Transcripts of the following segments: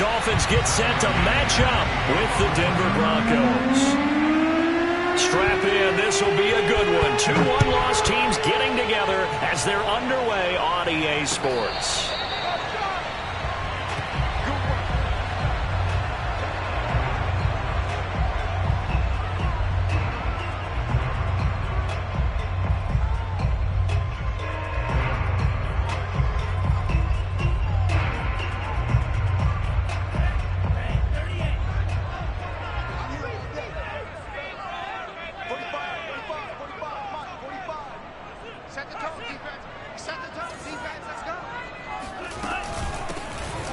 Dolphins get set to match up with the Denver Broncos. Strap in, this will be a good one. Two one-loss teams getting together as they're underway on EA Sports.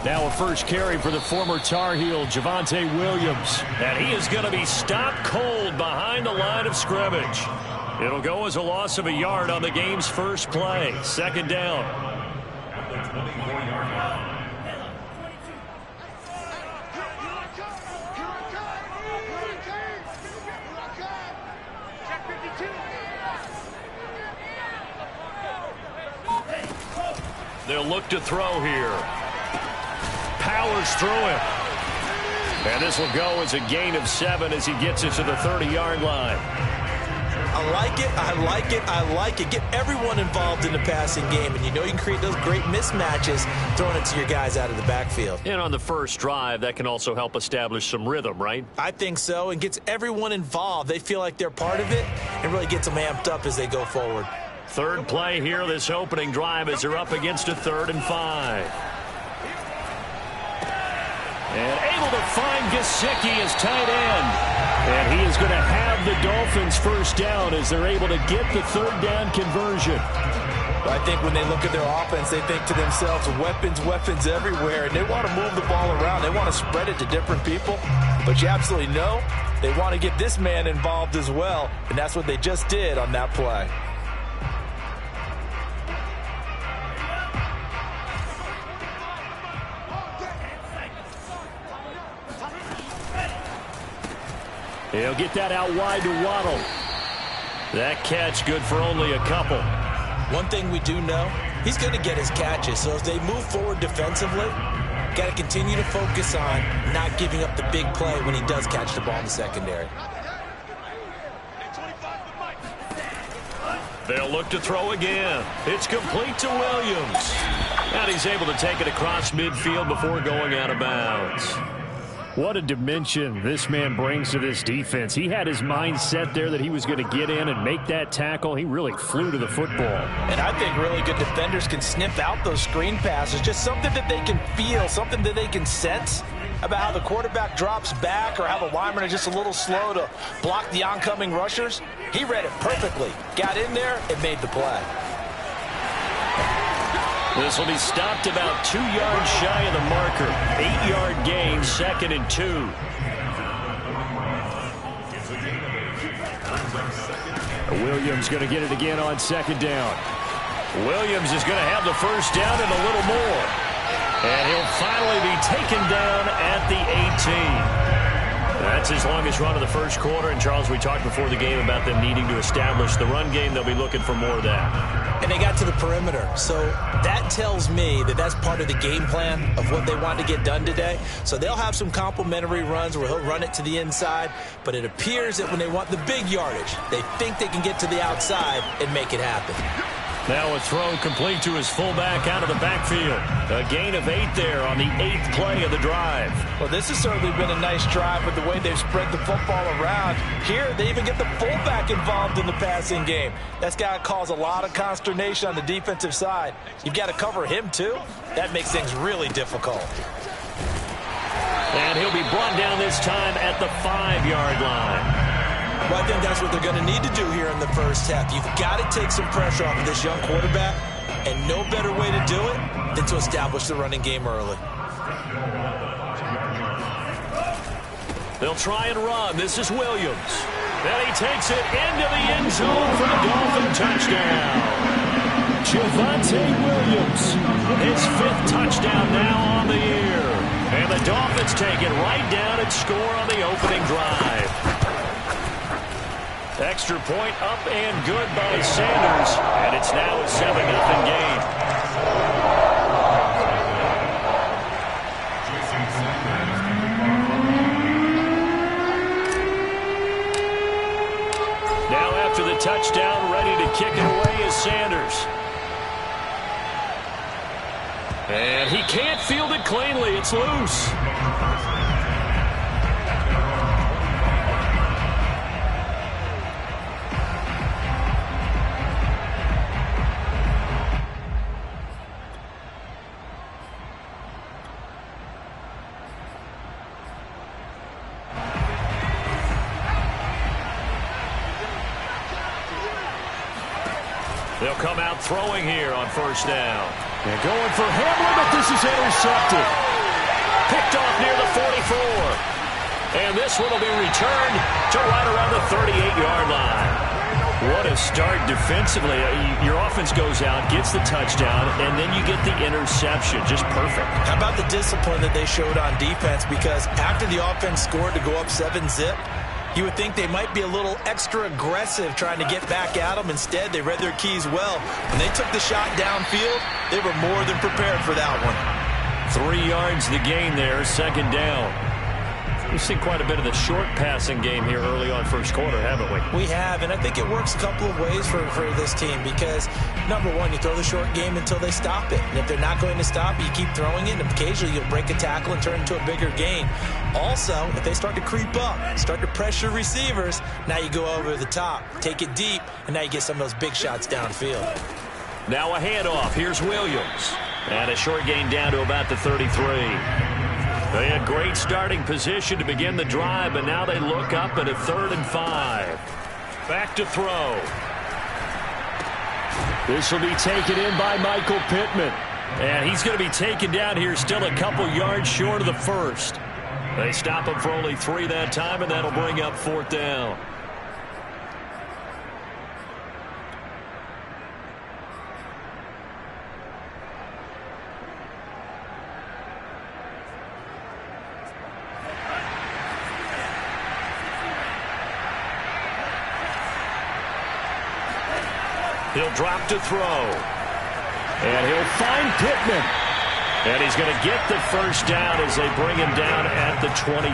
Now a first carry for the former Tar Heel, Javonte Williams. And he is going to be stopped cold behind the line of scrimmage. It'll go as a loss of a yard on the game's first play. Second down. They'll look to throw here. Powers through him. And this will go as a gain of 7 as he gets it to the 30-yard line. I like it, I like it, I like it. Get everyone involved in the passing game, and you know you can create those great mismatches throwing it to your guys out of the backfield. And on the first drive, that can also help establish some rhythm, right? I think so, and gets everyone involved. They feel like they're part of it, and really gets them amped up as they go forward. Third play here, this opening drive, as they're up against a 3rd and 5. And able to find Gesicki as tight end. And he is going to have the Dolphins first down as they're able to get the 3rd down conversion. I think when they look at their offense, they think to themselves, weapons, weapons everywhere. And they want to move the ball around. They want to spread it to different people. But you absolutely know they want to get this man involved as well. And that's what they just did on that play. He'll get that out wide to Waddle. That catch good for only a couple. One thing we do know, he's going to get his catches. So as they move forward defensively, got to continue to focus on not giving up the big play when he does catch the ball in the secondary. They'll look to throw again. It's complete to Williams. And he's able to take it across midfield before going out of bounds. What a dimension this man brings to this defense. He had his mind set there that he was going to get in and make that tackle. He really flew to the football. And I think really good defenders can sniff out those screen passes. Just something that they can feel, something that they can sense about how the quarterback drops back or how the linemen are just a little slow to block the oncoming rushers. He read it perfectly. Got in there and made the play. This will be stopped about 2 yards shy of the marker. 8-yard gain, 2nd and 2. Williams going to get it again on 2nd down. Williams is going to have the first down and a little more. And he'll finally be taken down at the 18. That's his longest run of the first quarter. And, Charles, we talked before the game about them needing to establish the run game. They'll be looking for more of that. And they got to the perimeter. So that tells me that that's part of the game plan of what they want to get done today. So they'll have some complementary runs where he'll run it to the inside. But it appears that when they want the big yardage, they think they can get to the outside and make it happen. Now a throw complete to his fullback out of the backfield. A gain of 8 there on the 8th play of the drive. Well, this has certainly been a nice drive with the way they've spread the football around. Here, they even get the fullback involved in the passing game. That's got to cause a lot of consternation on the defensive side. You've got to cover him, too. That makes things really difficult. And he'll be brought down this time at the 5-yard line. Well, I think that's what they're going to need to do here in the first half. You've got to take some pressure off of this young quarterback, and no better way to do it than to establish the running game early. They'll try and run. This is Williams. And he takes it into the end zone for the Dolphin touchdown. Javonte Williams, his 5th touchdown now on the year. And the Dolphins take it right down and score on the opening drive. Extra point up and good by Sanders. And it's now a 7-0 game. Now after the touchdown, ready to kick it away is Sanders. And he can't field it cleanly. It's loose. They'll come out throwing here on first down. And going for Hamlin, but this is intercepted. Picked off near the 44. And this one will be returned to right around the 38-yard line. What a start defensively. Your offense goes out, gets the touchdown, and then you get the interception. Just perfect. How about the discipline that they showed on defense? Because after the offense scored to go up 7-zip, you would think they might be a little extra aggressive trying to get back at them. Instead, they read their keys well. When they took the shot downfield, they were more than prepared for that one. 3 yards the gain there, second down. We've seen quite a bit of the short passing game here early on first quarter, haven't we? We have, and I think it works a couple of ways for this team because, number one, you throw the short game until they stop it. And if they're not going to stop it, you keep throwing it, and occasionally you'll break a tackle and turn into a bigger gain. Also, if they start to creep up, start to pressure receivers, now you go over the top, take it deep, and now you get some of those big shots downfield. Now a handoff. Here's Williams. And a short gain down to about the 33. They had great starting position to begin the drive, but now they look up at a 3rd and 5. Back to throw. This will be taken in by Michael Pittman. And he's going to be taken down here still a couple yards short of the first. They stop him for only 3 that time, and that'll bring up 4th down. He'll drop to throw. And he'll find Pittman. And he's going to get the first down as they bring him down at the 23.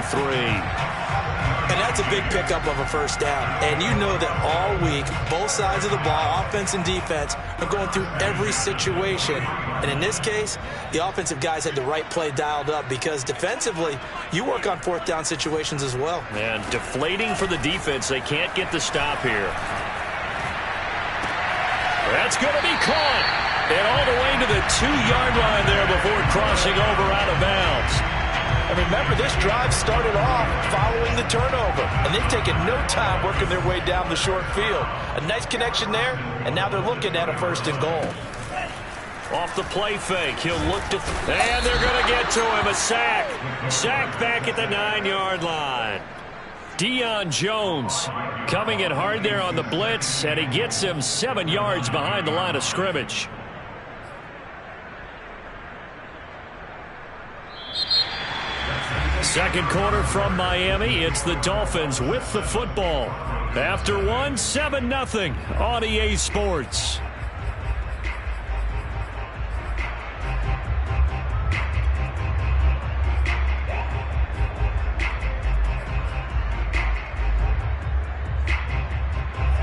And that's a big pickup of a first down. And you know that all week, both sides of the ball, offense and defense, are going through every situation. And in this case, the offensive guys had the right play dialed up because defensively, you work on 4th down situations as well. And deflating for the defense. They can't get the stop here. That's going to be caught. And all the way to the 2-yard line there before crossing over out of bounds. And remember, this drive started off following the turnover. And they've taken no time working their way down the short field. A nice connection there, and now they're looking at a 1st and goal. Off the play fake, he'll look to... And they're going to get to him, a sack. Sack back at the 9-yard line. Deion Jones coming in hard there on the blitz, and he gets him 7 yards behind the line of scrimmage. Second quarter from Miami. It's the Dolphins with the football. After one, 7-0 on EA Sports.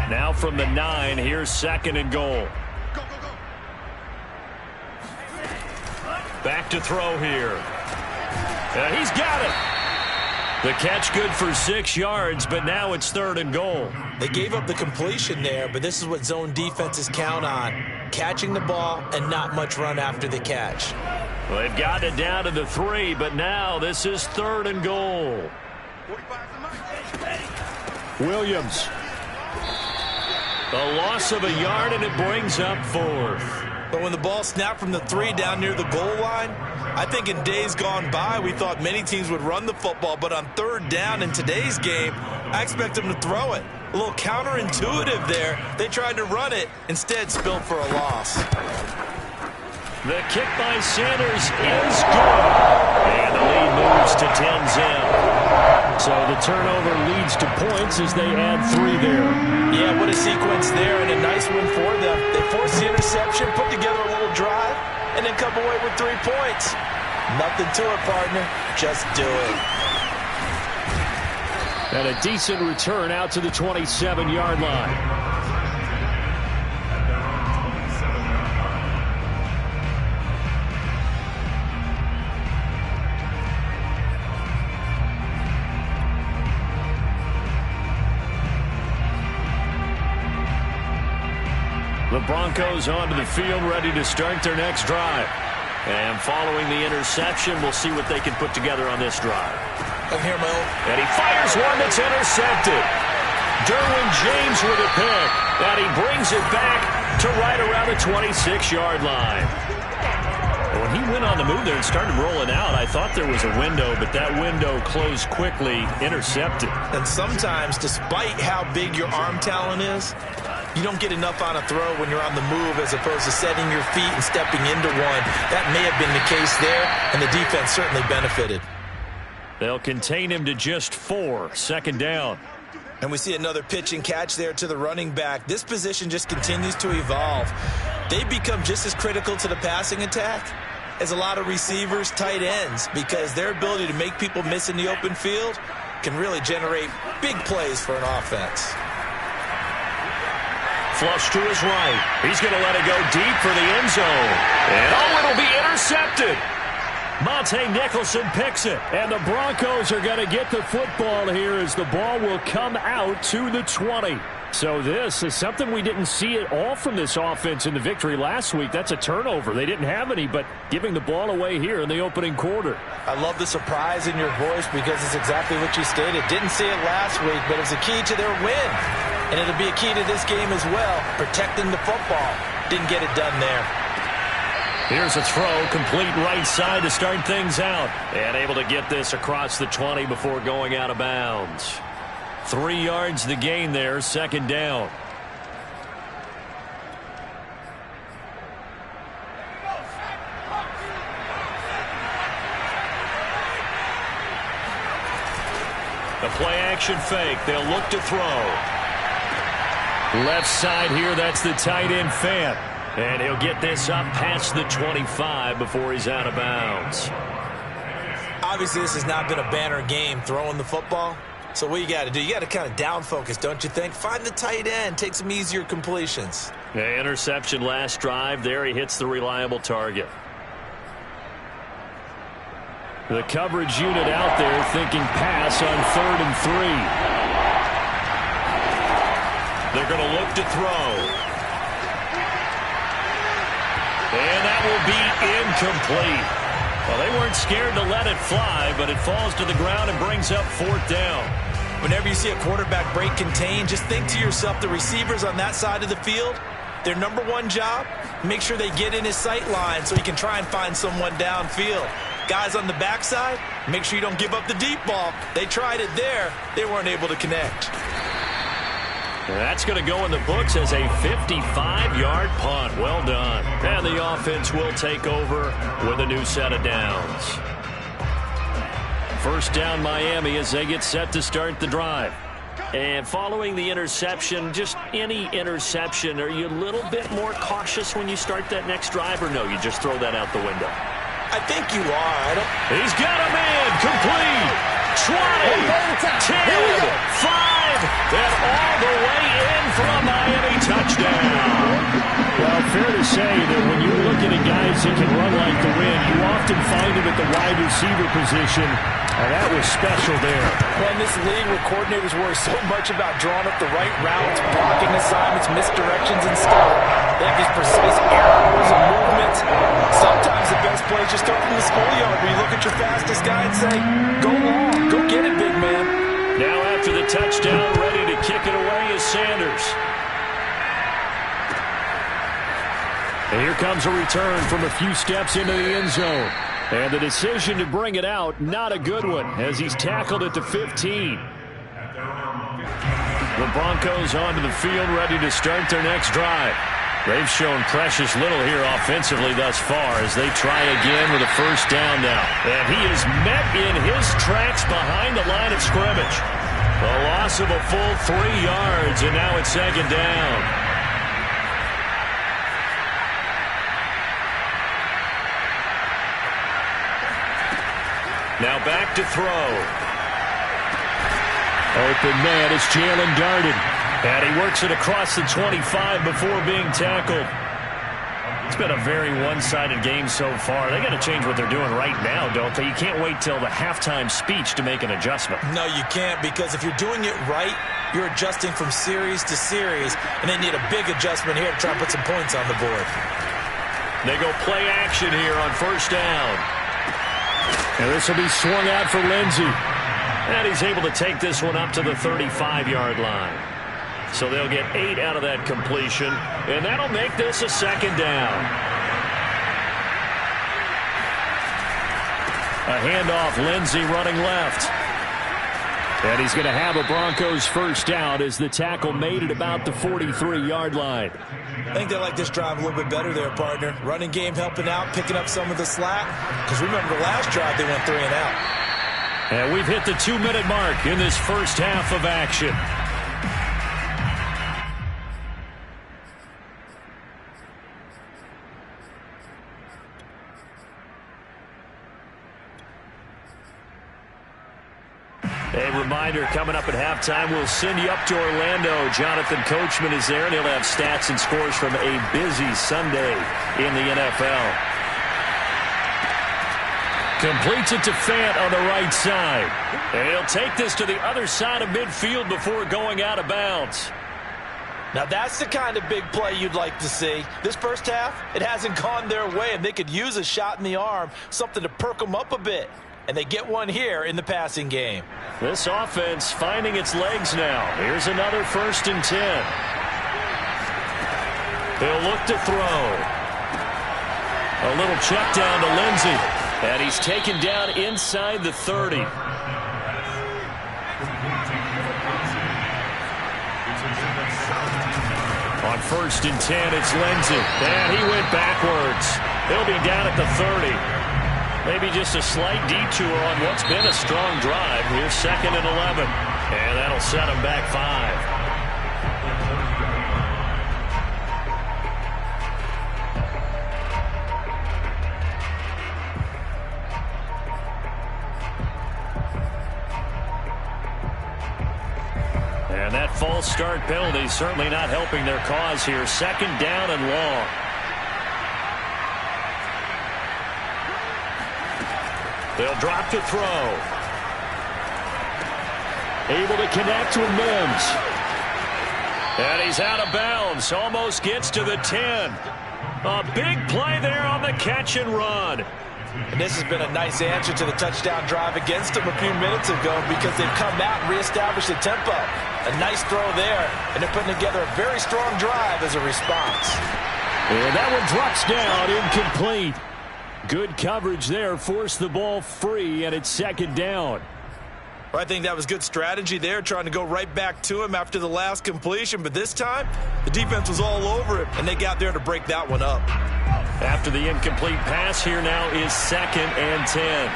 Now from the 9, here's 2nd and goal. Back to throw here. And he's got it. The catch good for 6 yards, but now it's 3rd and goal. They gave up the completion there, but this is what zone defenses count on. Catching the ball and not much run after the catch. Well, they've gotten it down to the 3, but now this is 3rd and goal. Williams. A loss of a yard, and it brings up 4th. But when the ball snapped from the 3 down near the goal line, I think in days gone by, we thought many teams would run the football, but on 3rd down in today's game, I expect them to throw it. A little counterintuitive there. They tried to run it, instead spilled for a loss. The kick by Sanders is good. And the lead moves to 10-0. So the turnover leads to points as they add 3 there. Yeah, what a sequence there, and a nice one for them. They force the interception, put together a little drive, and then come away with 3 points. Nothing to it, partner. Just do it. And a decent return out to the 27-yard line. The Broncos onto the field, ready to start their next drive. And following the interception, we'll see what they can put together on this drive. I'm here, Mo. And he fires one that's intercepted. Derwin James with a pick. And he brings it back to right around the 26-yard line. When he went on the move there and started rolling out, I thought there was a window, but that window closed quickly, intercepted. And sometimes, despite how big your arm talent is, you don't get enough on a throw when you're on the move as opposed to setting your feet and stepping into one. That may have been the case there, and the defense certainly benefited. They'll contain him to just 4, second down. And we see another pitch and catch there to the running back. This position just continues to evolve. They become just as critical to the passing attack as a lot of receivers, tight ends, because their ability to make people miss in the open field can really generate big plays for an offense. Flush to his right. He's going to let it go deep for the end zone. And it'll be intercepted. Monte Nicholson picks it. And the Broncos are going to get the football here as the ball will come out to the 20. So this is something we didn't see at all from this offense in the victory last week. That's a turnover. They didn't have any, but giving the ball away here in the opening quarter. I love the surprise in your voice because it's exactly what you stated. Didn't see it last week, but it's a key to their win. And it'll be a key to this game as well, protecting the football. Didn't get it done there. Here's a throw, complete right side to start things out. And able to get this across the 20 before going out of bounds. 3 yards the gain there, second down. The play action fake. They'll look to throw. Left side here, that's the tight end Fant. And he'll get this up past the 25 before he's out of bounds. Obviously, this has not been a banner game throwing the football. So what you got to do, you got to kind of down focus, don't you think? Find the tight end, take some easier completions. Yeah, interception last drive. There he hits the reliable target. The coverage unit out there thinking pass on 3rd and 3. They're going to look to throw. And that will be incomplete. Well, they weren't scared to let it fly, but it falls to the ground and brings up 4th down. Whenever you see a quarterback break contain, just think to yourself, the receivers on that side of the field, their number one job, make sure they get in his sight line so he can try and find someone downfield. Guys on the backside, make sure you don't give up the deep ball. They tried it there. They weren't able to connect. That's going to go in the books as a 55-yard punt. Well done. And the offense will take over with a new set of downs. First down Miami as they get set to start the drive. And following the interception, just any interception, are you a little bit more cautious when you start that next drive, or no, you just throw that out the window? I think you are. He's got him in. Complete. 20, 10, 5, and all the way in for a Miami touchdown. Well, fair to say that when you're looking at guys that can run like the wind, you often find them at the wide receiver position, and that was special there. Well, in this league where coordinators worry so much about drawing up the right routes, blocking assignments, misdirections, and stuff, they have these precise arrows and movements. Sometimes the best play is just start from the schoolyard where you look at your fastest guy and say, go long, go get it, big man. Now after the touchdown, ready to kick it away is Sanders. And here comes a return from a few steps into the end zone. And the decision to bring it out, not a good one, as he's tackled at the 15. The Broncos onto the field, ready to start their next drive. They've shown precious little here offensively thus far as they try again with a first down now. And he is met in his tracks behind the line of scrimmage. A loss of a full 3 yards, and now it's second down. back to throw. Open man is Jalen Darden. And he works it across the 25 before being tackled. It's been a very one-sided game so far. They got to change what they're doing right now, don't they? You can't wait till the halftime speech to make an adjustment. No, you can't, because if you're doing it right, you're adjusting from series to series, and they need a big adjustment here to try and put some points on the board. They go play action here on first down. And this will be swung out for Lindsey. And he's able to take this one up to the 35-yard line. So they'll get 8 out of that completion, and that'll make this a second down. A handoff, Lindsey running left. And he's going to have a Broncos first down as the tackle made at about the 43-yard line. I think they like this drive a little bit better there, partner. Running game helping out, picking up some of the slack. Because remember the last drive, they went 3 and out. And we've hit the 2-minute mark in this first half of action. A reminder, coming up at halftime, we'll send you up to Orlando. Jonathan Coachman is there, and he'll have stats and scores from a busy Sunday in the NFL. Completes it to Fant on the right side. And he'll take this to the other side of midfield before going out of bounds. Now that's the kind of big play you'd like to see. This first half, it hasn't gone their way, and they could use a shot in the arm, something to perk them up a bit. And they get one here in the passing game. This offense finding its legs now. Here's another 1st and 10. They'll look to throw. A little check down to Lindsey. And he's taken down inside the 30. On 1st and 10, it's Lindsey. And he went backwards. He'll be down at the 30. Maybe just a slight detour on what's been a strong drive. Here's 2nd and 11. And that'll set him back 5. And that false start penalty certainly not helping their cause here. 2nd down and long. They'll drop to throw. Able to connect with Mims. And he's out of bounds. Almost gets to the 10. A big play there on the catch and run. And this has been a nice answer to the touchdown drive against them a few minutes ago, because they've come out and reestablished the tempo. A nice throw there, and they're putting together a very strong drive as a response. And that one drops down, incomplete. Good coverage there, forced the ball free, and it's 2nd down. Well, I think that was good strategy there, trying to go right back to him after the last completion. But this time, the defense was all over it, and they got there to break that one up. After the incomplete pass, here now is 2nd and 10.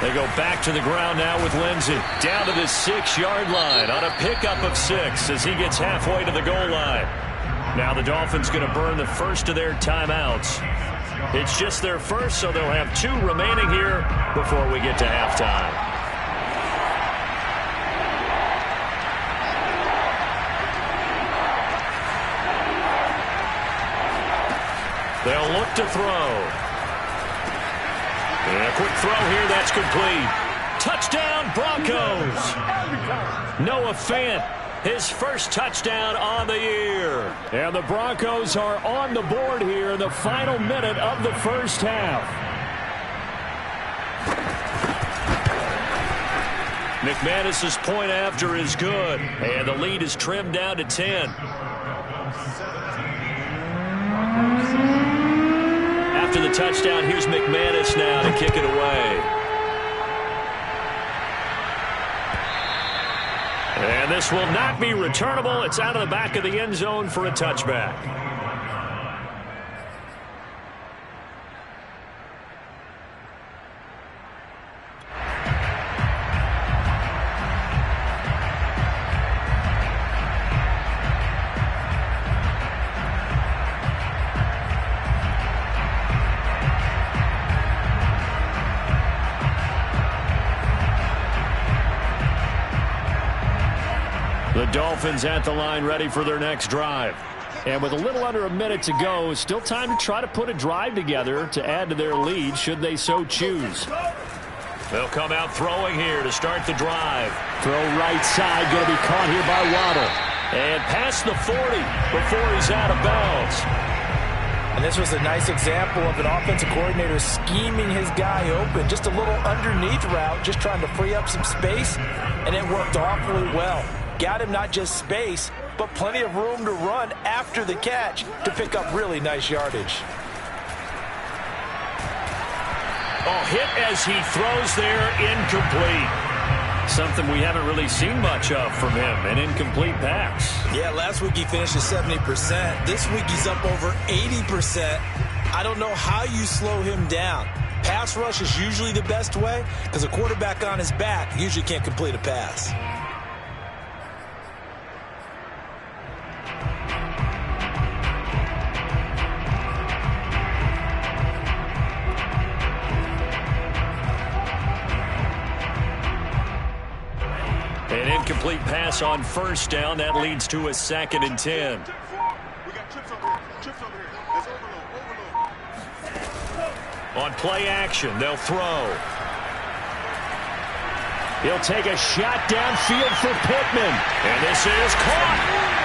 They go back to the ground now with Lindsey. Down to the 6-yard line on a pickup of 6 as he gets halfway to the goal line. Now the Dolphins going to burn the first of their timeouts. It's just their first, so they'll have 2 remaining here before we get to halftime. They'll look to throw. And a quick throw here, that's complete. Touchdown, Broncos. Noah Fant, his first touchdown on the year. And the Broncos are on the board here in the final minute of the first half. McManus's point after is good. And the lead is trimmed down to 10. After the touchdown, here's McManus now to kick it away. And this will not be returnable. It's out of the back of the end zone for a touchback. The Dolphins at the line ready for their next drive. And with a little under a minute to go, still time to try to put a drive together to add to their lead should they so choose. They'll come out throwing here to start the drive. Throw right side, going to be caught here by Waddle. And past the 40 before he's out of bounds. And this was a nice example of an offensive coordinator scheming his guy open. Just a little underneath route, just trying to free up some space, and it worked awfully well. Got him not just space, but plenty of room to run after the catch to pick up really nice yardage. Oh, hit as he throws there, incomplete. Something we haven't really seen much of from him, an incomplete pass. Yeah, last week he finished at 70%. This week he's up over 80%. I don't know how you slow him down. Pass rush is usually the best way because a quarterback on his back usually can't complete a pass. An incomplete pass on first down. That leads to a 2nd and 10. On play action, they'll throw. He'll take a shot downfield for Pittman. And this is caught.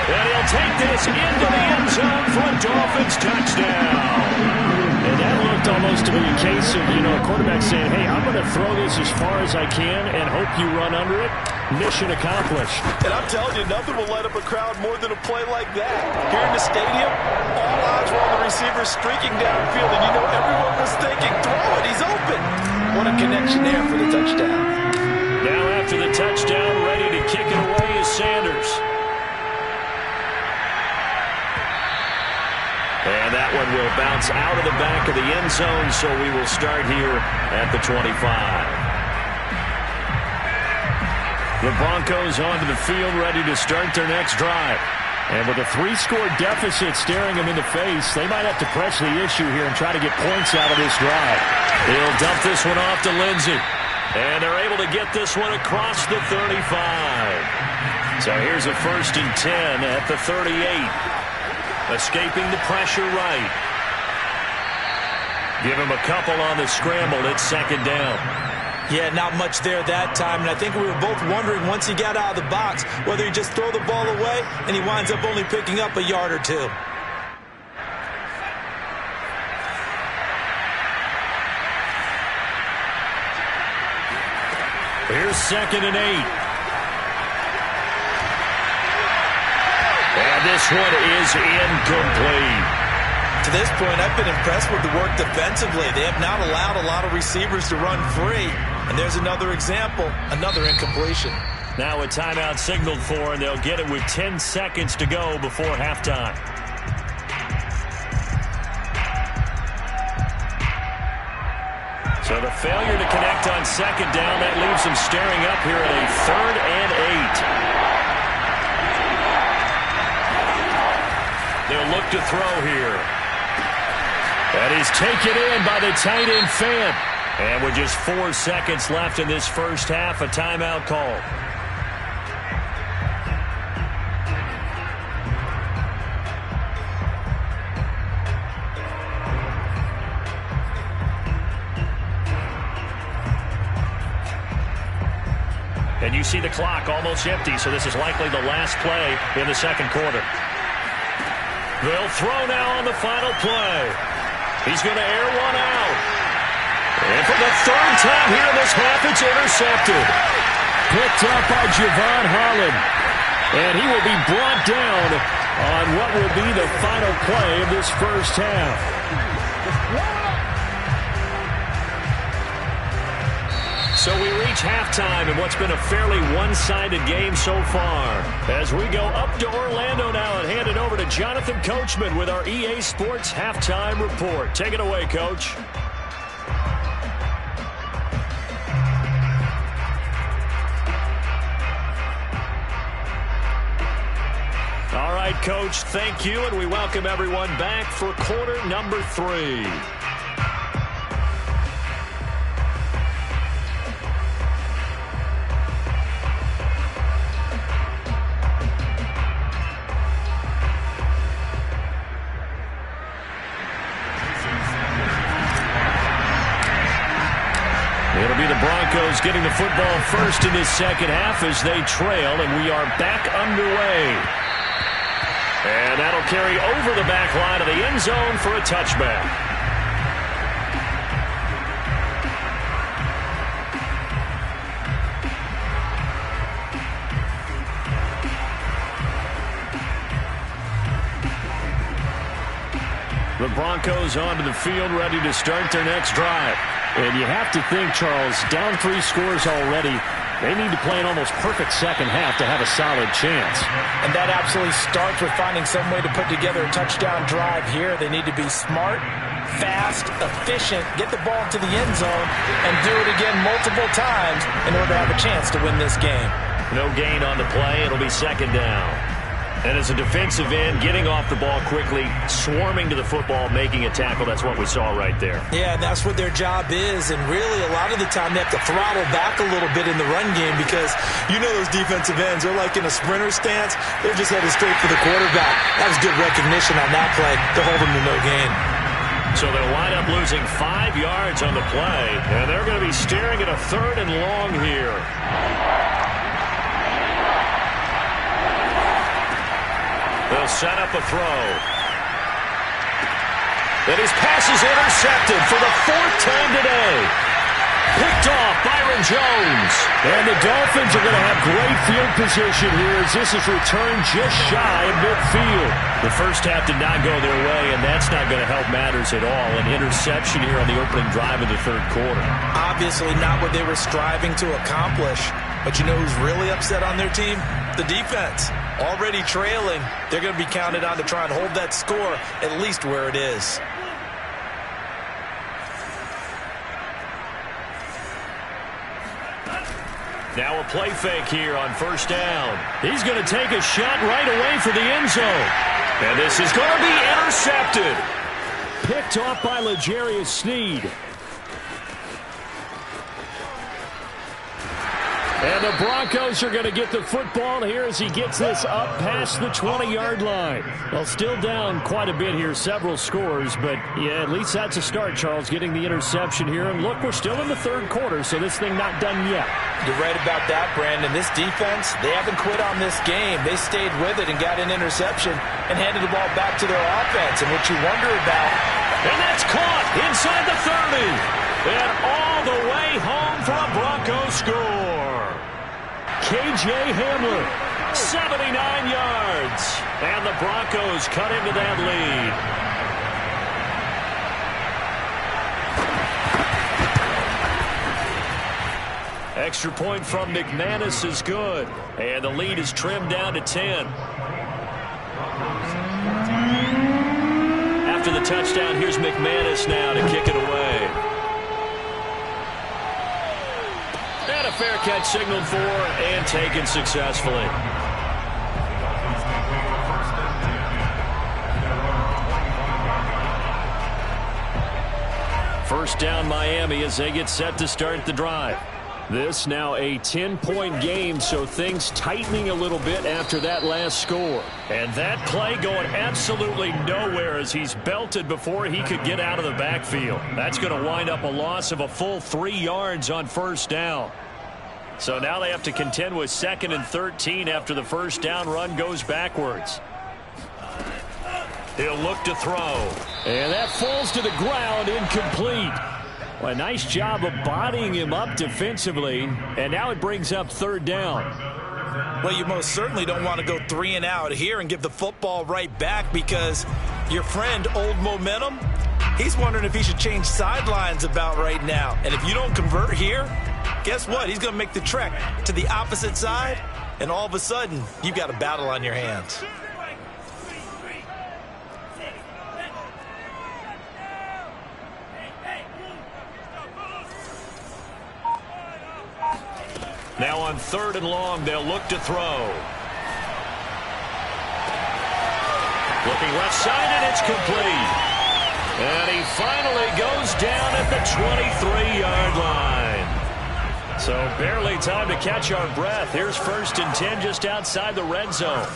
And he'll take this into the end zone for a Dolphins touchdown. And that looked almost to be a case of, a quarterback saying, hey, I'm going to throw this as far as I can and hope you run under it. Mission accomplished. And I'm telling you, nothing will light up a crowd more than a play like that. Here in the stadium, all eyes were on the receiver streaking downfield, and everyone was thinking, throw it, he's open. What a connection there for the touchdown. Now after the touchdown, ready to kick it away is Sanders. And that one will bounce out of the back of the end zone, so we will start here at the 25. The Broncos onto the field, ready to start their next drive. And with a 3-score deficit staring them in the face, they might have to press the issue here and try to get points out of this drive. He'll dump this one off to Lindsey. And they're able to get this one across the 35. So here's a 1st and 10 at the 38. Escaping the pressure right. Give him a couple on the scramble. It's 2nd down. Yeah, not much there that time, and I think we were both wondering once he got out of the box whether he just throw the ball away and he winds up only picking up a yard or two. Here's 2nd and 8. And this one is incomplete. To this point, I've been impressed with the work defensively. They have not allowed a lot of receivers to run free. And there's another example, another incompletion. Now a timeout signaled for, and they'll get it with 10 seconds to go before halftime. So the failure to connect on 2nd down, that leaves them staring up here at a 3rd and 8. They'll look to throw here. And he's taken in by the tight end Fant. And with just 4 seconds left in this first half, a timeout call. And you see the clock almost empty, so this is likely the last play in the 2nd quarter. They'll throw now on the final play. He's going to air one out. And for the 3rd time here in this half, it's intercepted. Picked up by Javon Holland. And he will be brought down on what will be the final play of this first half. So we reach halftime in what's been a fairly one-sided game so far. As we go up to Orlando now and hand it over to Jonathan Coachman with our EA Sports Halftime Report. Take it away, Coach. All right, Coach, thank you, and we welcome everyone back for quarter number 3. It'll be the Broncos getting the football first in this second half as they trail, and we are back underway. And that'll carry over the back line of the end zone for a touchback. The Broncos onto the field, ready to start their next drive. And you have to think, Charles, down 3 scores already. They need to play an almost perfect second half to have a solid chance. And that absolutely starts with finding some way to put together a touchdown drive here. They need to be smart, fast, efficient, get the ball to the end zone, and do it again multiple times in order to have a chance to win this game. No gain on the play. It'll be second down. And as a defensive end, getting off the ball quickly, swarming to the football, making a tackle, that's what we saw right there. Yeah, that's what their job is, and really a lot of the time they have to throttle back a little bit in the run game because you know those defensive ends, they're like in a sprinter stance. They're just headed straight for the quarterback. That was good recognition on that play to hold them to no gain. So they'll wind up losing 5 yards on the play, and they're going to be staring at a 3rd and long here. They'll set up a throw. And his pass is intercepted for the 4th time today. Picked off Byron Jones. And the Dolphins are going to have great field position here as this is returned just shy of midfield. The first half did not go their way, and that's not going to help matters at all. An interception here on the opening drive of the 3rd quarter. Obviously not what they were striving to accomplish. But you know who's really upset on their team? The defense. Already trailing, they're going to be counted on to try and hold that score at least where it is. Now a play fake here on 1st down. He's going to take a shot right away for the end zone. And this is going to be intercepted. Picked off by L'Jarius Sneed. And the Broncos are going to get the football here as he gets this up past the 20-yard line. Well, still down quite a bit here, several scores, but yeah, at least that's a start, Charles, getting the interception here. And look, we're still in the 3rd quarter, so this thing not done yet. You're right about that, Brandon. This defense, they haven't quit on this game. They stayed with it and got an interception and handed the ball back to their offense. And what you wonder about... And that's caught inside the 30. And all the way home for a Broncos score. K.J. Hamler, 79 yards. And the Broncos cut into that lead. Extra point from McManus is good. And the lead is trimmed down to 10. After the touchdown, here's McManus now to kick it away. And a fair catch signaled for and taken successfully. First down Miami as they get set to start the drive. This now a 10-point game, so things tightening a little bit after that last score. And that play going absolutely nowhere as he's belted before he could get out of the backfield. That's going to wind up a loss of a full 3 yards on 1st down. So now they have to contend with 2nd and 13 after the 1st down run goes backwards. He'll look to throw. And that falls to the ground, incomplete. Well, a nice job of bodying him up defensively, and now it brings up 3rd down. Well, you most certainly don't want to go 3 and out here and give the football right back because your friend, Old Momentum, he's wondering if he should change sidelines about right now. And if you don't convert here, guess what? He's going to make the trek to the opposite side, and all of a sudden, you've got a battle on your hands. Now on 3rd and long, they'll look to throw. Looking left side, and it's complete. And he finally goes down at the 23-yard line. So barely time to catch our breath. Here's 1st and 10 just outside the red zone.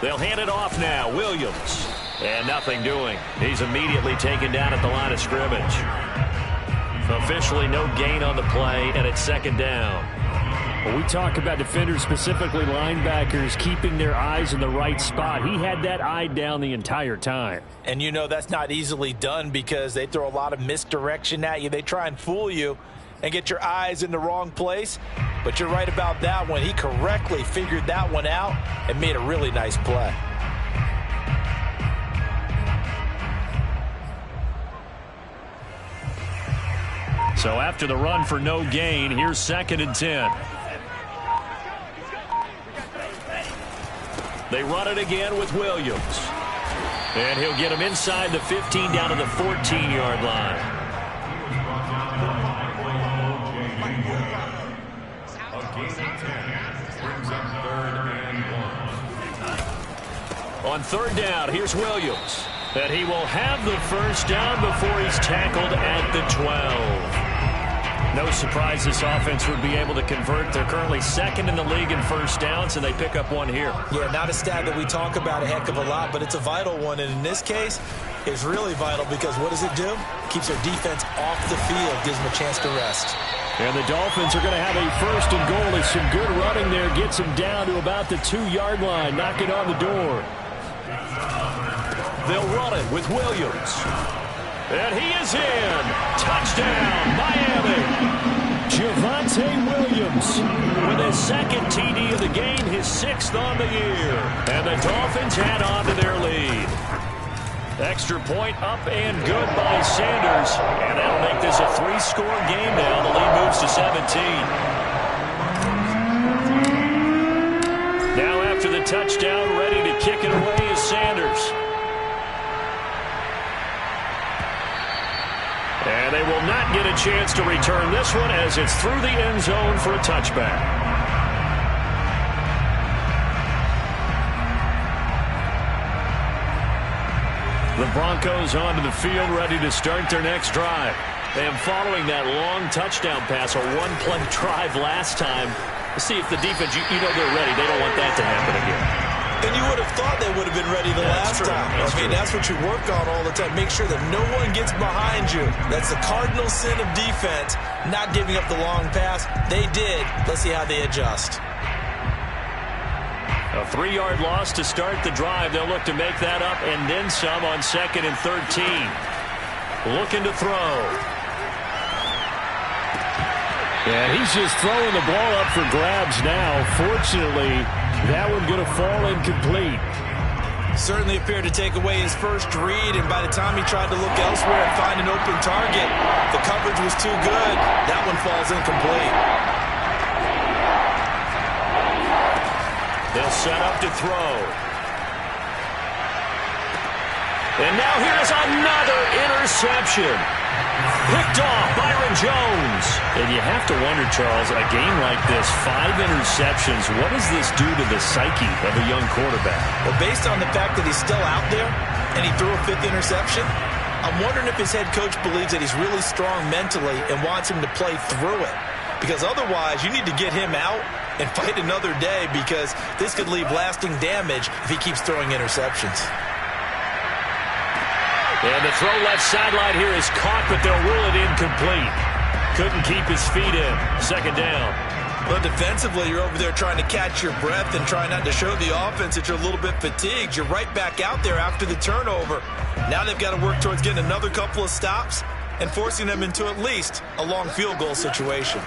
They'll hand it off now. Williams. And nothing doing. He's immediately taken down at the line of scrimmage. Officially no gain on the play, and it's second down. Well, we talk about defenders, specifically linebackers, keeping their eyes in the right spot. He had that eye down the entire time. And you know that's not easily done because they throw a lot of misdirection at you. They try and fool you and get your eyes in the wrong place. But you're right about that one. He correctly figured that one out and made a really nice play. So after the run for no gain, here's 2nd and 10. They run it again with Williams. And he'll get him inside the 15 down to the 14-yard line. On 3rd down, here's Williams. And he will have the first down before he's tackled at the 12. No surprise this offense would be able to convert. They're currently 2nd in the league in first downs, and they pick up one here. Yeah, not a stat that we talk about a heck of a lot, but it's a vital one. And in this case, it's really vital because what does it do? Keeps their defense off the field, gives them a chance to rest. And the Dolphins are going to have a 1st and goal. There's some good running there. Gets him down to about the 2-yard line. Knock it on the door. They'll run it with Williams. And he is in. Touchdown, Miami. Javonte Williams with his 2nd TD of the game, his 6th on the year. And the Dolphins add on to their lead. Extra point up and good by Sanders. And that'll make this a 3-score game now. The lead moves to 17. Now after the touchdown, ready to kick it away is Sanders. And they will not get a chance to return this one as it's through the end zone for a touchback. The Broncos onto the field, ready to start their next drive. And following that long touchdown pass, a one-play drive last time, see if the defense, you know they're ready. They don't want that to happen again. And you would have thought they would have been ready the last time. That's what you work on all the time. Make sure that no one gets behind you. That's the cardinal sin of defense, not giving up the long pass. They did. Let's see how they adjust. A 3-yard loss to start the drive. They'll look to make that up and then some on 2nd and 13. Looking to throw. Yeah, he's just throwing the ball up for grabs now. Fortunately, that one going to fall incomplete. Certainly appeared to take away his first read, and by the time he tried to look elsewhere and find an open target, the coverage was too good. That one falls incomplete. They'll set up to throw. And now here's another interception. Picked off Byron Jones. And you have to wonder, Charles, a game like this, 5 interceptions, what does this do to the psyche of a young quarterback? Well, based on the fact that he's still out there and he threw a 5th interception, I'm wondering if his head coach believes that he's really strong mentally and wants him to play through it. Because otherwise, you need to get him out and fight another day because this could leave lasting damage if he keeps throwing interceptions. And the throw left sideline here is caught, but they'll rule it incomplete. Couldn't keep his feet in. 2nd down. But defensively, you're over there trying to catch your breath and try not to show the offense that you're a little bit fatigued. You're right back out there after the turnover. Now they've got to work towards getting another couple of stops and forcing them into at least a long field goal situation.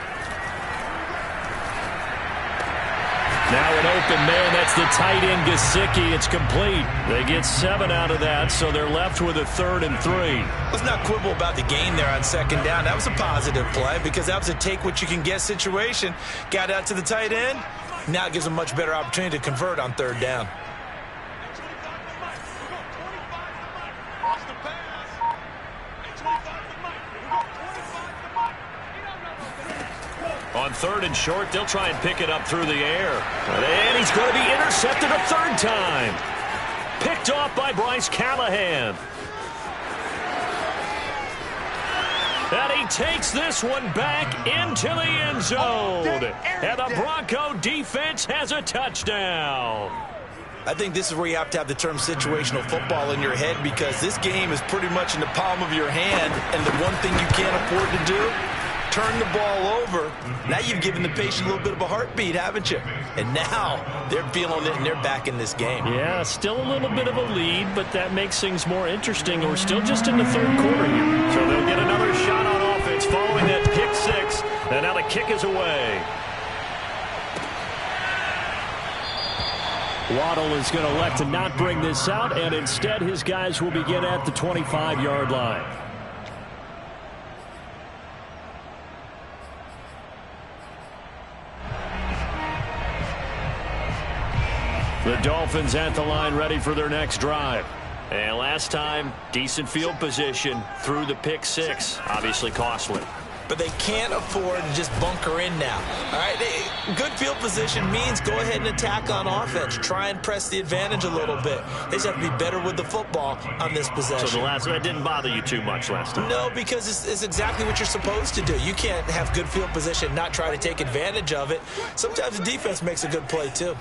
Now an open man, that's the tight end Gesicki. It's complete. They get 7 out of that, so they're left with a 3rd and 3. Let's not quibble about the gain there on 2nd down. That was a positive play because that was a take-what-you-can-get situation. Got out to the tight end. Now it gives them a much better opportunity to convert on 3rd down. On 3rd and short, they'll try and pick it up through the air. And he's going to be intercepted a 3rd time. Picked off by Bryce Callahan. And he takes this one back into the end zone. And the Bronco defense has a touchdown. I think this is where you have to have the term situational football in your head, because this game is pretty much in the palm of your hand, and the one thing you can't afford to do, turn the ball over. Now you've given the patient a little bit of a heartbeat, haven't you? And now they're feeling it, and they're back in this game. Yeah, still a little bit of a lead, but that makes things more interesting. We're still just in the third quarter here. So they'll get another shot on offense following that pick six, and now the kick is away. Waddle is going to elect to not bring this out, and instead his guys will begin at the 25-yard line. The Dolphins at the line, ready for their next drive. And last time, decent field position through the pick six. Obviously costly. But they can't afford to just bunker in now. All right, good field position means go ahead and attack on offense. Try and press the advantage a little bit. They just have to be better with the football on this possession. So the last one didn't bother you too much last time? No, because it's exactly what you're supposed to do. You can't have good field position and not try to take advantage of it. Sometimes the defense makes a good play too.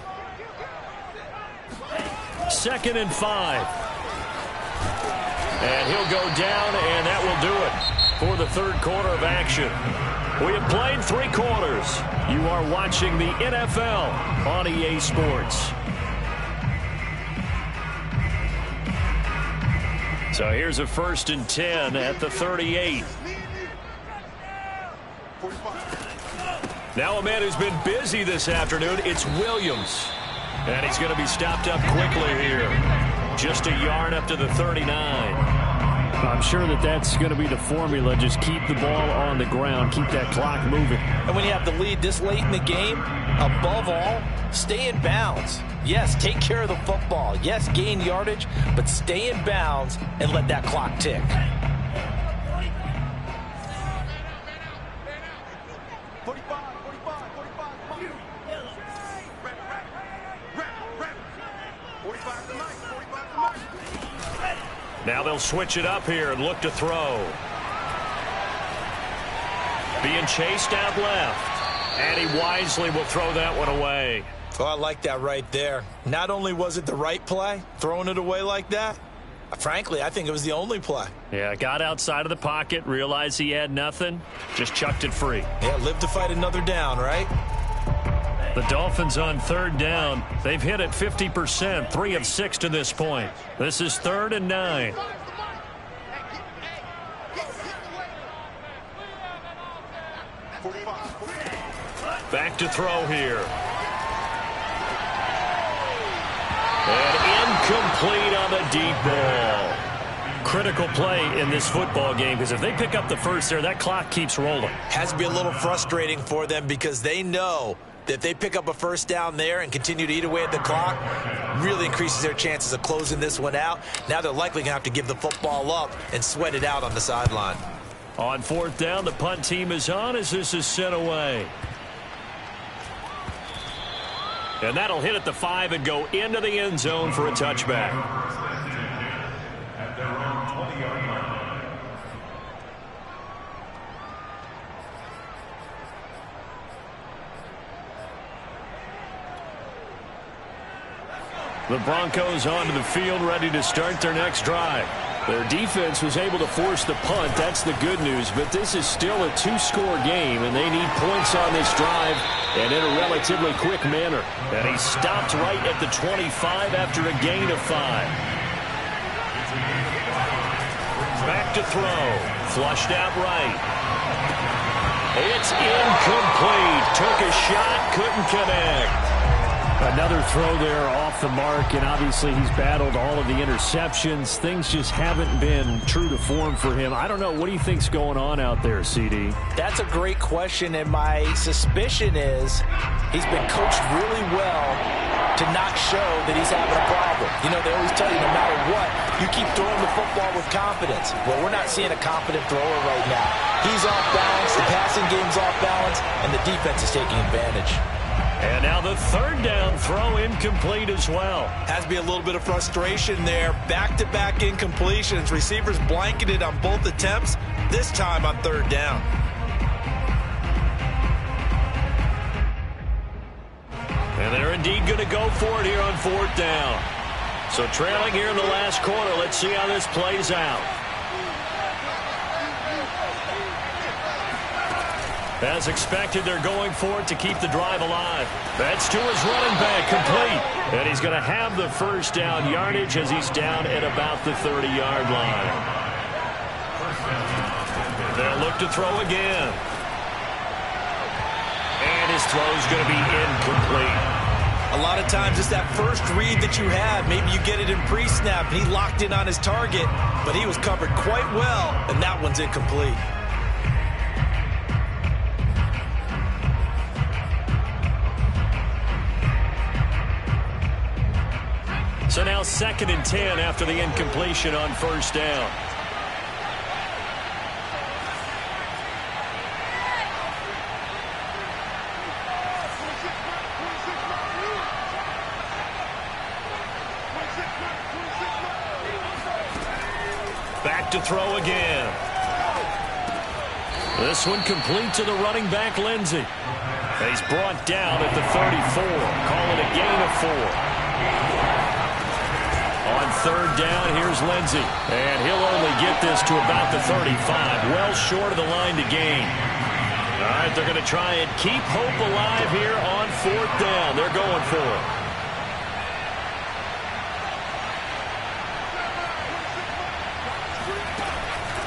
2nd and 5. And he'll go down, and that will do it for the third quarter of action. We have played 3 quarters. You are watching the NFL on EA Sports. So here's a 1st and 10 at the 38. Now a man who's been busy this afternoon, it's Williams. And he's going to be stopped up quickly here. Just a yard up to the 39. I'm sure that's going to be the formula. Just keep the ball on the ground. Keep that clock moving. And when you have the lead this late in the game, above all, stay in bounds. Yes, take care of the football. Yes, gain yardage, but stay in bounds and let that clock tick. Now they'll switch it up here and look to throw. Being chased out left. And he wisely will throw that one away. Oh, I like that right there. Not only was it the right play, throwing it away like that, frankly, I think it was the only play. Yeah, got outside of the pocket, realized he had nothing, just chucked it free. Yeah, live to fight another down, right? The Dolphins on 3rd down. They've hit it 50%, 3 of 6 to this point. This is 3rd and 9. Back to throw here. And incomplete on the deep ball. Critical play in this football game, because if they pick up the first there, that clock keeps rolling. Has to be a little frustrating for them, because they know that if they pick up a first down there and continue to eat away at the clock, really increases their chances of closing this one out. Now they're likely going to have to give the football up and sweat it out on the sideline. On 4th down, the punt team is on as this is sent away. And that'll hit at the 5 and go into the end zone for a touchback. The Broncos onto the field, ready to start their next drive. Their defense was able to force the punt. That's the good news. But this is still a 2-score game, and they need points on this drive and in a relatively quick manner. And he stopped right at the 25 after a gain of 5. Back to throw. Flushed out right. It's incomplete. Took a shot, couldn't connect. Another throw there off the mark, and obviously he's battled all of the interceptions. Things just haven't been true to form for him. I don't know. What do you think's going on out there, CD? That's a great question, and my suspicion is he's been coached really well to not show that he's having a problem. You know, they always tell you no matter what, you keep throwing the football with confidence. Well, we're not seeing a confident thrower right now. He's off balance, the passing game's off balance, and the defense is taking advantage. And now the 3rd down throw incomplete as well. Has to be a little bit of frustration there. Back-to-back incompletions. Receivers blanketed on both attempts, this time on 3rd down. And they're indeed going to go for it here on 4th down. So trailing here in the last quarter. Let's see how this plays out. As expected, they're going for it to keep the drive alive. That's to his running back, complete. And he's going to have the first down yardage as he's down at about the 30-yard line. They'll look to throw again. And his throw's going to be incomplete. A lot of times it's that first read that you have. Maybe you get it in pre-snap, and he locked in on his target, but he was covered quite well, and that one's incomplete. So now 2nd and 10 after the incompletion on 1st down. Back to throw again. This one complete to the running back, Lindsey. And he's brought down at the 34. Call it a gain of 4. On 3rd down, here's Lindsey. And he'll only get this to about the 35. Well short of the line to gain. All right, they're going to try and keep hope alive here on 4th down. They're going for it.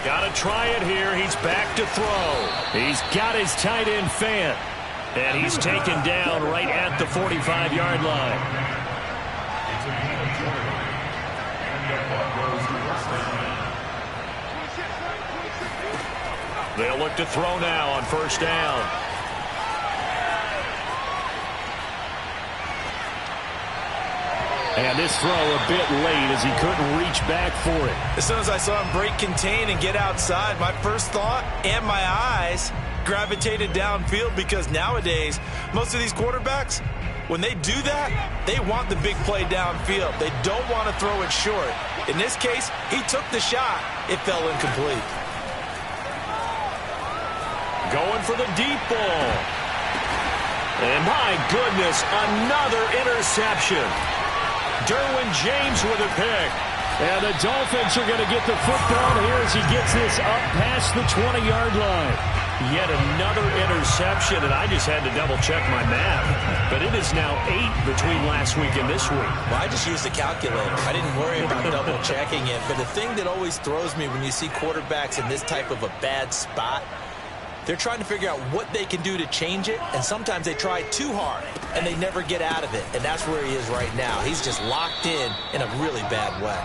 Got to try it here. He's back to throw. He's got his tight end Fant. And he's taken down right at the 45-yard line. They'll look to throw now on 1st down. And this throw a bit late as he couldn't reach back for it. As soon as I saw him break contain and get outside, my first thought and my eyes gravitated downfield, because nowadays, most of these quarterbacks, when they do that, they want the big play downfield. They don't want to throw it short. In this case, he took the shot. It fell incomplete. Going for the deep ball. And my goodness, another interception. Derwin James with a pick. And the Dolphins are going to get the football here as he gets this up past the 20-yard line. Yet another interception, and I just had to double-check my math. But it is now 8 between last week and this week. Well, I just used the calculator. I didn't worry about double-checking it. But the thing that always throws me when you see quarterbacks in this type of a bad spot, they're trying to figure out what they can do to change it, and sometimes they try too hard, and they never get out of it. And that's where he is right now. He's just locked in a really bad way.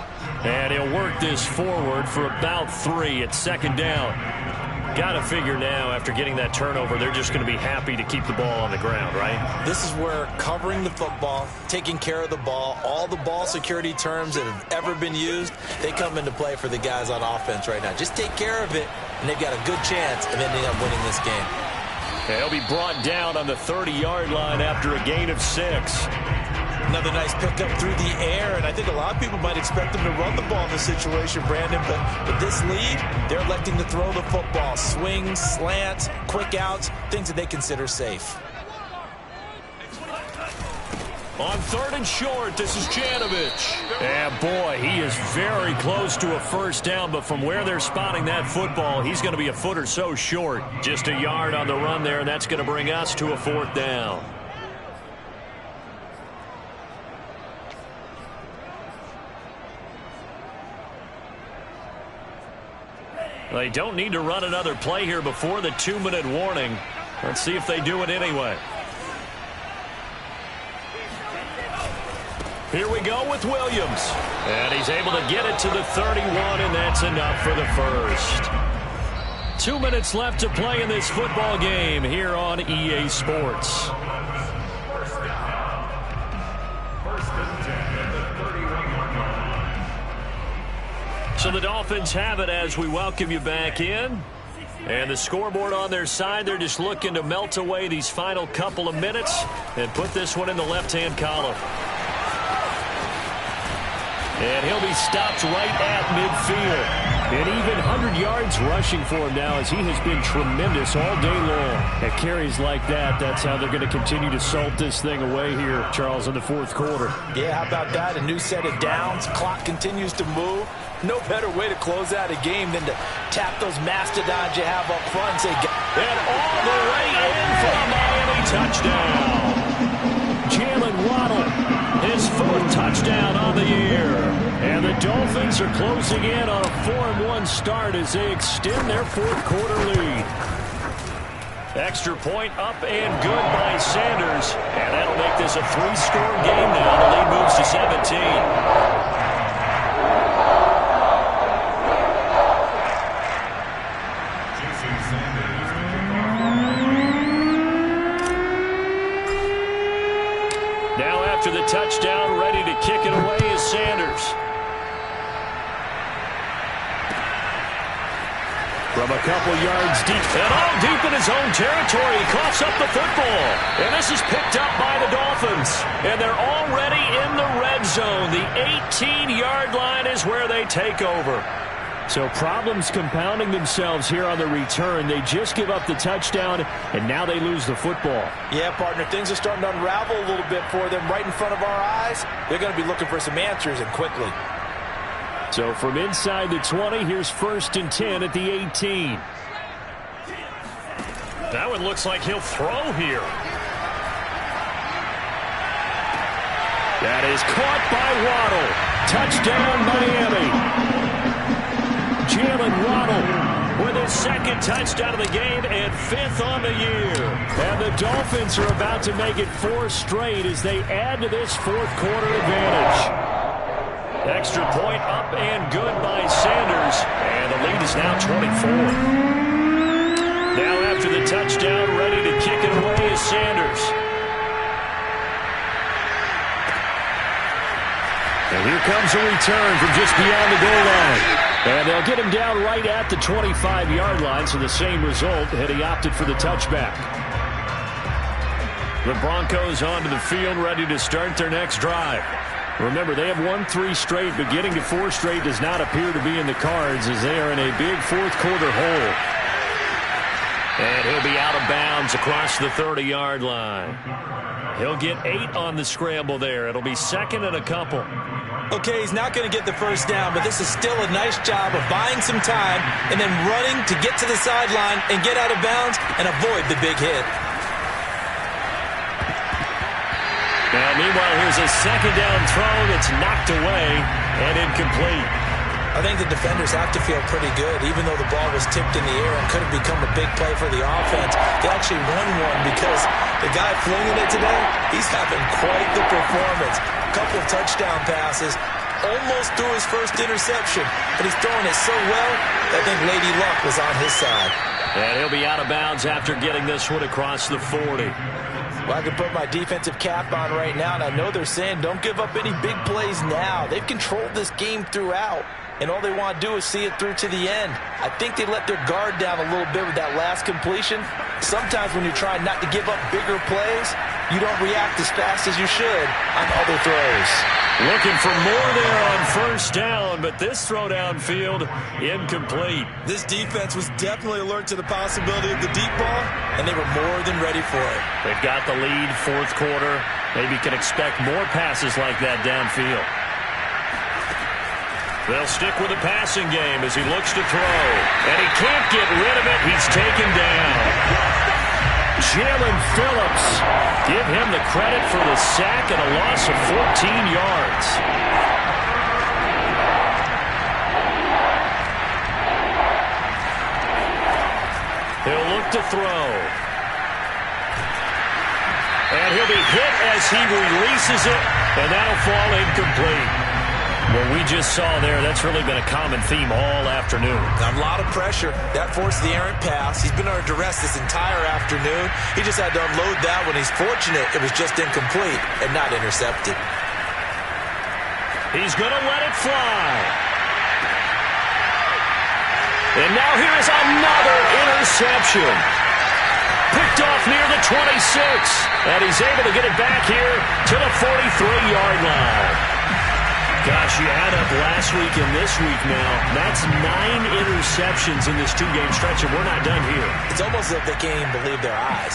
And he'll work this forward for about 3 at 2nd down. Got to figure now, after getting that turnover, they're just going to be happy to keep the ball on the ground, right? This is where covering the football, taking care of the ball, all the ball security terms that have ever been used, they come into play for the guys on offense right now. Just take care of it, and they've got a good chance of ending up winning this game. He'll be brought down on the 30-yard line after a gain of 6. Another nice pickup through the air, and I think a lot of people might expect them to run the ball in this situation, Brandon, but with this lead, they're electing to throw the football. Swings, slants, quick outs, things that they consider safe. On 3rd and short, this is Janovich. And boy, he is very close to a first down, but from where they're spotting that football, he's going to be a foot or so short. Just a yard on the run there, and that's going to bring us to a 4th down. They don't need to run another play here before the 2-minute warning. Let's see if they do it anyway. Here we go with Williams. And he's able to get it to the 31, and that's enough for the first. 2 minutes left to play in this football game here on EA Sports. So the Dolphins have it as we welcome you back in. And the scoreboard on their side, they're just looking to melt away these final couple of minutes and put this one in the left-hand column. And he'll be stopped right at midfield. An even 100 yards rushing for him now as he has been tremendous all day long. At carries like that, that's how they're going to continue to salt this thing away here, Charles, in the fourth quarter. Yeah, how about that? A new set of downs. Clock continues to move. No better way to close out a game than to tap those mastodons you have up front and say, and all the way in for a Miami touchdown. Jalen Waddle, his fourth touchdown on the year. And the Dolphins are closing in on a 4-1 start as they extend their fourth quarter lead. Extra point up and good by Sanders. And that'll make this a 3-score game now. The lead moves to 17. Now after the touchdown, ready to kick it away is Sanders. From a couple yards deep, and all deep in his own territory, he coughs up the football. And this is picked up by the Dolphins. And they're already in the red zone. The 18-yard line is where they take over. So problems compounding themselves here on the return. They just give up the touchdown, and now they lose the football. Yeah, partner, things are starting to unravel a little bit for them right in front of our eyes. They're going to be looking for some answers, and quickly. So from inside the 20, here's 1st and 10 at the 18. That one looks like he'll throw here. That is caught by Waddle. Touchdown, Miami. Jalen Waddle with his second touchdown of the game and 5th on the year. And the Dolphins are about to make it 4 straight as they add to this fourth quarter advantage. Extra point up and good by Sanders. And the lead is now 24. Now after the touchdown, ready to kick it away is Sanders. And here comes a return from just beyond the goal line. And they'll get him down right at the 25-yard line, so the same result had he opted for the touchback. The Broncos onto the field, ready to start their next drive. Remember, they have won 3 straight, but getting to 4 straight does not appear to be in the cards as they are in a big fourth quarter hole. And he'll be out of bounds across the 30-yard line. He'll get 8 on the scramble there. It'll be 2nd and a couple. Okay, he's not going to get the first down, but this is still a nice job of buying some time and then running to get to the sideline and get out of bounds and avoid the big hit. Now, meanwhile, here's a 2nd down throw that's knocked away and incomplete. I think the defenders have to feel pretty good, even though the ball was tipped in the air and could have become a big play for the offense. They actually won one because the guy flinging it today, he's having quite the performance. A couple of touchdown passes, almost threw his first interception, but he's throwing it so well, I think Lady Luck was on his side. And he'll be out of bounds after getting this one across the 40. Well, I can put my defensive cap on right now, and I know they're saying don't give up any big plays now. They've controlled this game throughout, and all they want to do is see it through to the end. I think they let their guard down a little bit with that last completion. Sometimes when you're trying not to give up bigger plays, you don't react as fast as you should on other throws. Looking for more there on 1st down, but this throw downfield incomplete. This defense was definitely alert to the possibility of the deep ball, and they were more than ready for it. They've got the lead, fourth quarter. Maybe can expect more passes like that downfield. They'll stick with the passing game as he looks to throw. And he can't get rid of it. He's taken down. Jalen Phillips. Give him the credit for the sack and a loss of 14 yards. He'll look to throw. And he'll be hit as he releases it, and that'll fall incomplete. What we just saw there, that's really been a common theme all afternoon. A lot of pressure. That forced the errant pass. He's been under duress this entire afternoon. He just had to unload that one. He's fortunate it was just incomplete and not intercepted. He's going to let it fly. And now here is another interception. Picked off near the 26. And he's able to get it back here to the 43-yard line. Gosh, you add up last week and this week now. That's 9 interceptions in this 2-game stretch, and we're not done here. It's almost as if they can't even believe their eyes.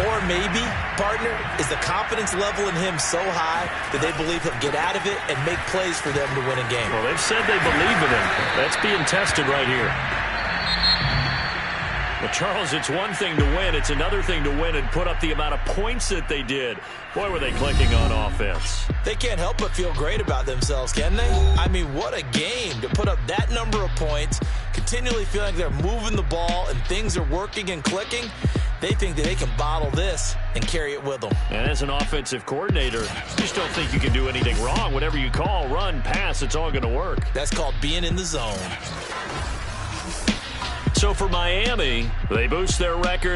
Or maybe, partner, is the confidence level in him so high that they believe he'll get out of it and make plays for them to win a game. Well, they've said they believe in him. That's being tested right here. Well, Charles, it's one thing to win. It's another thing to win and put up the amount of points that they did. Boy, were they clicking on offense. They can't help but feel great about themselves, can they? I mean, what a game to put up that number of points, continually feeling like they're moving the ball and things are working and clicking. They think that they can bottle this and carry it with them. And as an offensive coordinator, you just don't think you can do anything wrong. Whatever you call, run, pass, it's all going to work. That's called being in the zone. So for Miami, they boost their record.